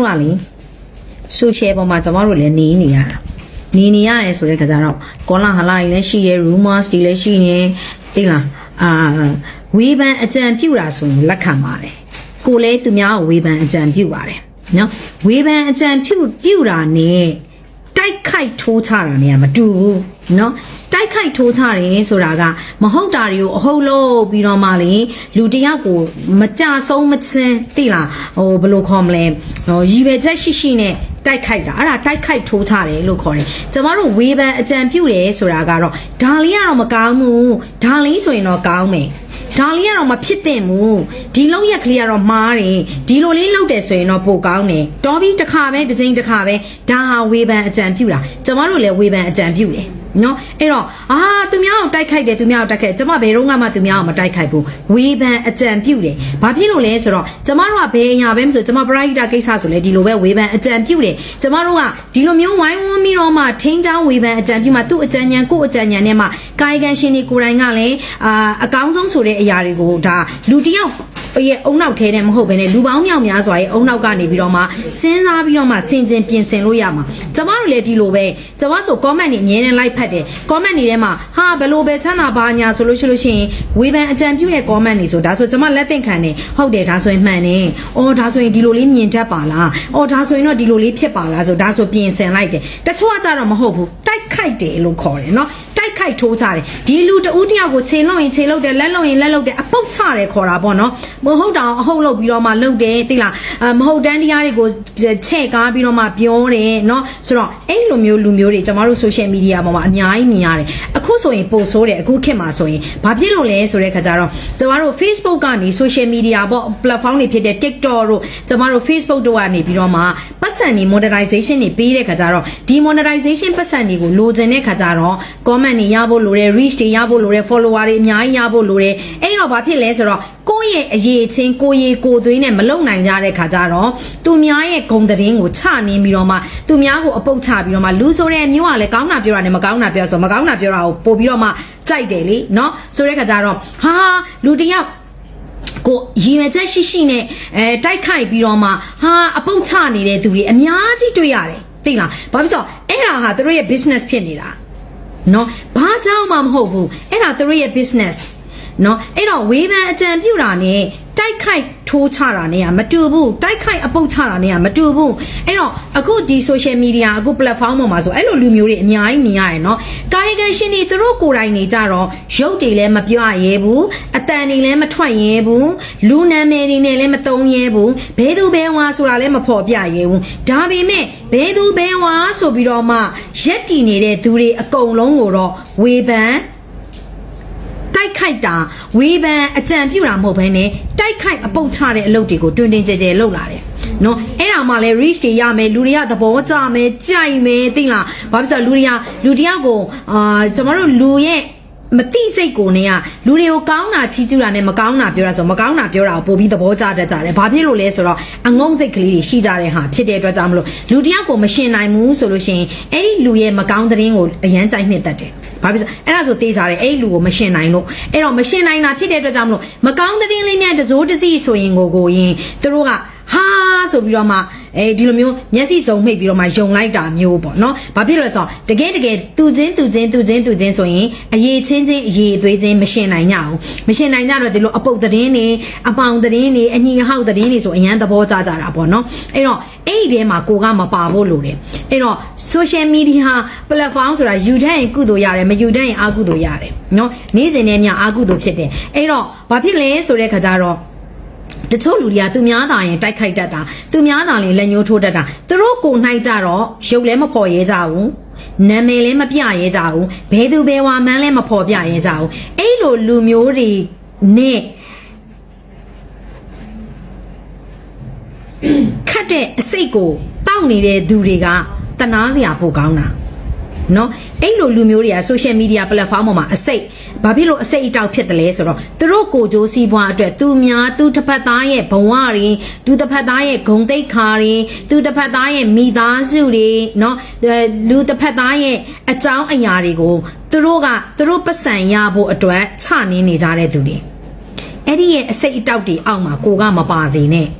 ဟုတ်လားလေ social ပေါ်မှာကျွန်တော်တို့လည်းနေနေရတာနေနေရတယ်ဆိုတဲ့ခါကျတော့ကောလာဟလာတွေလည်းရှိရဲ rumors တွေလည်းရှိနေသိလားဝေဖန်အကြံပြုတာဆိုရင်လက်ခံပါတယ်ကိုလည်းသူများကိုဝေဖန်အကြံပြုပါတယ်နော်ဝေဖန်အကြံပြုတာနဲ့တိုက်ခိုက်ထိုးချတာနဲ့မတူဘူးနော်တိုက်ခိုက်ထိုးချတယ်ဆိုတာကမဟုတ်တာတွေကိုအဟုတ်လို့ပြီးတော့မှလေလူတယောက်ကိုမကြဆုံးမချင်းသိလားဘယ်လိုခေါ်မလဲရည်ပဲချက်ရှိနဲ့တိုက်ခိုက်တာအဲ့ဒါတိုက်ခိုက်ထိုးချတယ်လို့ခေါ်တယ်ကျမတို့ဝေဖန်အကြံပြုတယ်ဆိုတာကတော့ဒါလေးကတော့မကောင်းဘူးဒါလေးဆိုရင်တော့ကောင်းမယ်ဒါလေးကတော့မဖြစ်သင့်ဘူးဒီလုံးရက်ကလေးကတော့မှားတယ်ဒီလိုလေးလုပ်တယ်ဆိုရင်တော့ပိုကောင်းတယ်တော်ပြီးတစ်ခါပဲတစ်ချိန်တစ်ခါပဲဒါဟာဝေဖန်အကြံပြုတာကျမတို့လည်းဝေဖန်အကြံပြုတယ်နော်အဲ့တော့သူများကိုတိုက်ခိုက်တယ်သူများကိုတိုက်ခိုက်ကျမဘယ်တော့မှသူများကိုမတိုက်ခိုက်ဘူးဝေဖန်အကြံပြုတယ်ဘာဖြစ်လို့လဲဆိုတော့ကျမတို့ကဘယ်အရာပဲမဆိုကျမပရိုက်တာကိစ္စဆိုလဲဒီလိုပဲဝေဖန်အကြံပြုတယ်ကျမတို့ကဒီလိုမျိုးဝိုင်းဝန်းပြီးတော့မှထိန်းချောင်းဝေဖန်အကြံပြုမှသူ့အကြံဉာဏ်ကိုယ့်အကြံဉာဏ်နဲ့မှကာယကံရှင်တွေကိုယ်တိုင်ကလည်းအကောင်းဆုံးဆိုတဲ့အရာတွေကိုဒါလူတယောက်ရဲ့အုံနောက်ထဲနဲ့မဟုတ်ဘဲနဲ့လူပေါင်းမြောက်များစွာရဲ့အုံနောက်ကနေပြီးတော့မှစဉ်းစားပြီးတော့မှဆင်ခြင်ပြင်ဆင်လို့ရမှာကျမတို့လည်းဒီလိုပဲကျမဆို comment တွေအမြဲတမ်း like ဖတ်တယ် comment တွေထဲမှာဘယ်လိုပဲချမ်းသာပါညာဆိုလို့ရှိရင်ဝေဖန်အကြံပြုတဲ့ comment တွေဆိုဒါဆိုကျမလက်သင့်ခံတယ်ဟုတ်တယ်ဒါဆိုရင်မှန်တယ်ဒါဆိုရင်ဒီလိုလေးမြင်တတ်ပါလားဒါဆိုရင်တော့ဒီလိုလေးဖြစ်ပါလားဆိုဒါဆိုပြင်ဆင်လိုက်တယ်တချို့ကကြတော့မဟုတ်ဘူးတိုက်ခိုက်တယ်လို့ခေါ်တယ်နော်တိုက်ခိုက်ထိုးချတယ်ဒီလူတဦးတယောက်ကိုချိန်လို့ရင်ချိန်လို့တယ်လက်လို့ရင်လက်လို့တယ်အပုတ်ချတယ်ခေါ်တာပေါ့နော်မဟုတ်တာအဟုတ်လို့ပြီးတော့မှလုပ်တယ်သိလားမဟုတ်တန်းတရားတွေကိုချဲ့ကားပြီးတော့မှပြောတယ်နော်ဆိုတော့အဲ့လိုမျိုးလူမျိုးတွေကျမတို့ social media ပေါ်မှာအများကြီးမြင်ရတယ်အခုဆိုရင်ပို့ဆိုးတယ်အခုခေတ်မှာဆိုရင်ဘာဖြစ်လို့လဲဆိုတဲ့ခါကျတော့ကျမတို့ Facebook ကနေ social media ပေါ့ platform တွေဖြစ်တဲ့ TikTok တို့ကျမတို့ Facebook တို့ကနေပြီးတော့မှပတ်စံတွေ monetization တွေပေးတဲ့ခါကျတော့ဒီ monetization ပတ်စံတွေကိုလိုချင်တဲ့ခါကျတော့ comment တွေရဖို့လိုတယ် reach တွေရဖို့လိုတယ် follower တွေအများကြီးရဖို့လိုတယ်အဲ့တော့ဘာဖြစ်လဲဆိုတော့ကိုယ့်ရဲ့အရေးချင်းကိုရေကိုသွေးနဲ့မလုံနိုင်ကြတဲ့ခါကျတော့သူများရဲ့ဂုံသတင်းကိုချနေပြီးတော့မှသူများကိုအပုတ်ချပြီးတော့မှလူဆိုတဲ့မျိုးကလည်းကောင်းတာပြောတာနဲ့မကောင်းတာပြောဆိုမကောင်းတာပြောတာကိုပို့ပြီးတော့မှကြိုက်တယ်လေနော်ဆိုတဲ့ခါကျတော့လူတယောက်ကိုရည်ရွယ်ချက်ရှိနဲ့တိုက်ခိုက်ပြီးတော့မှအပုတ်ချနေတဲ့သူတွေအများကြီးတွေ့ရတယ်သိလားဘာဖြစ်လို့အဲ့ဒါဟာသူတို့ရဲ့ business ဖြစ်နေတာနော်ဘာကြောင့်မှမဟုတ်ဘူးအဲ့ဒါသူတို့ရဲ့ business နော်အဲ့တော့ဝေဖန်အကြံပြုတာနဲ့တိုက်ခိုက်ထိုးချတာနဲ့မတူဘူးတိုက်ခိုက်အပုတ်ချတာနဲ့မတူဘူးအဲ့တော့အခုဒီ social media အခု platform ပေါ်မှာဆိုအဲ့လိုလူမျိုးတွေအများကြီးမြင်ရတယ်နော်ကာယကံရှင်တွေသူတို့ကိုယ်တိုင်နေကြတော့ရုပ်တွေလည်းမပြရဲဘူးအတန်တွေလည်းမထွက်ရဲဘူးလူနာမည်တွေနဲ့လည်းမသုံးရဲဘူးဘဲသူဘဲဝါဆိုတာလည်းမဖော်ပြရဲဘူးဒါပေမဲ့ဘဲသူဘဲဝါဆိုပြီးတော့မှရက်တည်နေတဲ့သူတွေအကုန်လုံးကိုတော့ဝေဖန်တိုက်ခိုက်တာဝေဖန်အကြံပြုတာမဟုတ်ဘဲနဲ့တိုက်ခိုက်အပုတ်ချတဲ့အလုပ်တွေကိုတွင်တင်ကြဲကြဲလုပ်လာတယ်နော်အဲ့ဒါမှလည်း reach တွေရမယ်လူတွေကသဘောကျမယ်ကြိုက်မယ်သိလားဘာဖြစ်လို့လူတယောက်ကိုကျမတို့လူရဲ့မတိစိတ်ကိုနေကလူတွေကိုကောင်းတာချီးကျူးတာနဲ့မကောင်းတာပြောတာဆိုမကောင်းတာပြောတာကိုပို့ပြီးသဘောကျတတ်ကြတယ်ဘာဖြစ်လို့လဲဆိုတော့အငုံစိတ်ကလေးတွေရှိကြတဲ့ဟာဖြစ်တဲ့အတွက်ကြောင့်မလို့လူတယောက်ကိုမရှင်နိုင်ဘူးဆိုလို့ရှိရင်အဲ့ဒီလူရဲ့မကောင်းသတင်းကိုအရန်ကြိုက်နှစ်တတ်တယ်ဘာဖြစ်အဲ့ဒါဆိုတေးစားတယ်အဲ့လူကိုမရှင်နိုင်လို့အဲ့တော့မရှင်နိုင်တာဖြစ်တဲ့အတွက်ကြောင့်မလို့မကောင်းသတင်းလေးများတစိုးတစီဆိုရင်ကိုရင်သူတို့ကဆိုပြီးတော့မှဒီလိုမျိုးမျက်စိစုံမိတ်ပြီးတော့မှယုံလိုက်တာမျိုးပေါ့နော်ဘာဖြစ်လို့လဲဆိုတော့တကယ်သူချင်းဆိုရင်အရေးချင်းအရေးအသွေးချင်းမရှင်နိုင်ကြဘူးမရှင်နိုင်ကြတော့ဒီလိုအပုတ်သတင်းတွေအပေါင်သတင်းတွေအညီဟောက်သတင်းတွေဆိုအရန်သဘောကျကြတာပေါ့နော်အဲ့တော့အဲ့ဒီထဲမှာကိုကမပါဖို့လိုတယ်အဲ့တော့ social media platform ဆိုတာယူတတ်ရင်ကုသိုလ်ရတယ်မယူတတ်ရင်အာကုသိုလ်ရတယ်နော်နေ့စဉ်နဲ့မြအာကုသိုလ်ဖြစ်တယ်အဲ့တော့ဘာဖြစ်လဲဆိုတဲ့ခါကျတော့တချို့လူတွေကသူများသာရင်တိုက်ခိုက်တတ်တာသူများသာရင်လက်ညှိုးထိုးတတ်တာသူတို့ကိုနိုင်ကြတော့ရုပ်လည်းမဖော်ရဲကြဘူးနာမည်လည်းမပြရဲကြဘူးဘယ်သူဘယ်ဝါမှန်းလည်းမဖော်ပြရဲကြဘူးအဲ့လိုလူမျိုးတွေနဲ့ခတ်တဲ့အစိတ်ကိုတောက်နေတဲ့သူတွေကတနာစရာပိုကောင်းတာနော်အဲ့လိုလူမျိုးတွေက social media platform ပေါ်မှာအစိတ်ဘာဖြစ်လို့အစိတ်အတောက်ဖြစ်တယ်လဲဆိုတော့သူတို့ကိုကြိုးစီးပွားအတွက်သူတစ်ဖက်သားရဲ့ဘဝတွေသူတစ်ဖက်သားရဲ့ဂုဏ်သိက္ခာတွေသူတစ်ဖက်သားရဲ့မိသားစုတွေနော်လူတစ်ဖက်သားရဲ့အကြောင်းအရာတွေကိုသူတို့ပတ်စံရဖို့အတွက်ချနေကြတဲ့သူတွေအဲ့ဒီရဲ့အစိတ်အတောက်တွေအောက်မှာကိုကမပါစေနဲ့